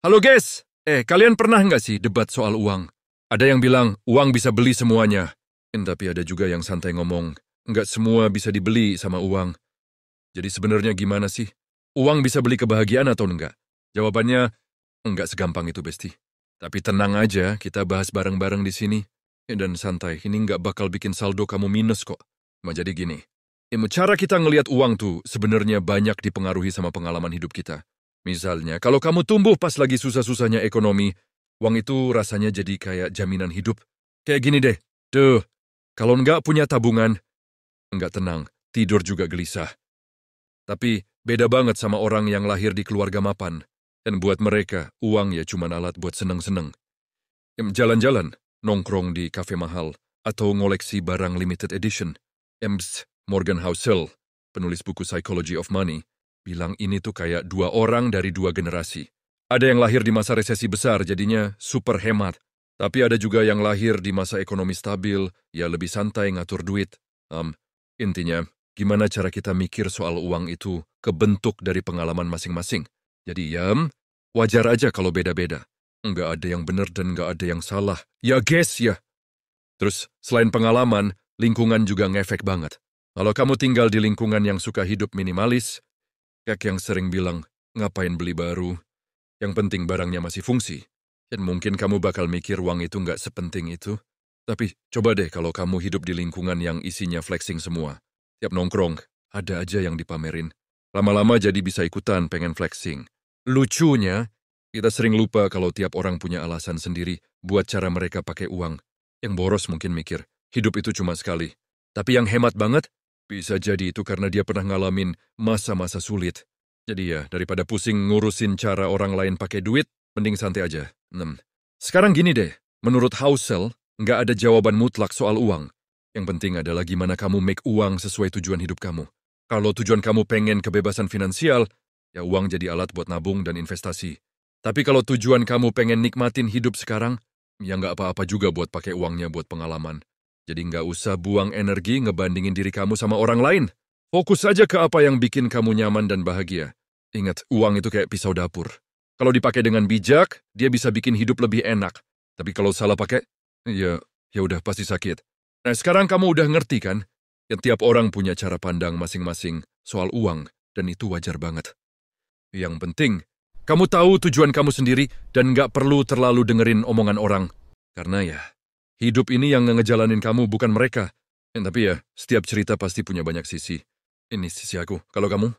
Halo guys, kalian pernah nggak sih debat soal uang? Ada yang bilang uang bisa beli semuanya. Tapi ada juga yang santai ngomong, nggak semua bisa dibeli sama uang. Jadi sebenarnya gimana sih? Uang bisa beli kebahagiaan atau enggak? Jawabannya, enggak segampang itu, Besti. Tapi tenang aja, kita bahas bareng-bareng di sini. Dan santai, ini nggak bakal bikin saldo kamu minus kok. Jadi gini, cara kita ngelihat uang tuh sebenarnya banyak dipengaruhi sama pengalaman hidup kita. Misalnya, kalau kamu tumbuh pas lagi susah-susahnya ekonomi, uang itu rasanya jadi kayak jaminan hidup. Kayak gini deh, kalau nggak punya tabungan, nggak tenang, tidur juga gelisah. Tapi beda banget sama orang yang lahir di keluarga mapan. Dan buat mereka, uang ya cuma alat buat seneng-seneng. Jalan-jalan, nongkrong di kafe mahal, atau ngoleksi barang limited edition. Morgan Housel, penulis buku Psychology of Money, bilang ini tuh kayak dua orang dari dua generasi. Ada yang lahir di masa resesi besar, jadinya super hemat. Tapi ada juga yang lahir di masa ekonomi stabil, ya lebih santai ngatur duit. Intinya, gimana cara kita mikir soal uang itu kebentuk dari pengalaman masing-masing. Jadi wajar aja kalau beda-beda. Nggak ada yang benar dan nggak ada yang salah. Ya guys ya. Terus, selain pengalaman, lingkungan juga ngefek banget. Kalau kamu tinggal di lingkungan yang suka hidup minimalis, kayak yang sering bilang, ngapain beli baru? Yang penting barangnya masih fungsi. Dan mungkin kamu bakal mikir uang itu nggak sepenting itu. Tapi coba deh kalau kamu hidup di lingkungan yang isinya flexing semua. Tiap nongkrong, ada aja yang dipamerin. Lama-lama jadi bisa ikutan pengen flexing. Lucunya, kita sering lupa kalau tiap orang punya alasan sendiri buat cara mereka pakai uang. Yang boros mungkin mikir, hidup itu cuma sekali. Tapi yang hemat banget, bisa jadi itu karena dia pernah ngalamin masa-masa sulit. Jadi ya, daripada pusing ngurusin cara orang lain pakai duit, mending santai aja. Sekarang gini deh, menurut Housel, nggak ada jawaban mutlak soal uang. Yang penting adalah gimana kamu make uang sesuai tujuan hidup kamu. Kalau tujuan kamu pengen kebebasan finansial, ya uang jadi alat buat nabung dan investasi. Tapi kalau tujuan kamu pengen nikmatin hidup sekarang, ya nggak apa-apa juga buat pakai uangnya buat pengalaman. Jadi nggak usah buang energi ngebandingin diri kamu sama orang lain. Fokus aja ke apa yang bikin kamu nyaman dan bahagia. Ingat, uang itu kayak pisau dapur. Kalau dipakai dengan bijak, dia bisa bikin hidup lebih enak. Tapi kalau salah pakai, ya udah pasti sakit. Nah, sekarang kamu udah ngerti kan? Yang tiap orang punya cara pandang masing-masing soal uang, dan itu wajar banget. Yang penting, kamu tahu tujuan kamu sendiri dan nggak perlu terlalu dengerin omongan orang. Karena ya, hidup ini yang ngejalanin kamu bukan mereka. Tapi ya, setiap cerita pasti punya banyak sisi. Ini sisi aku. Kalau kamu?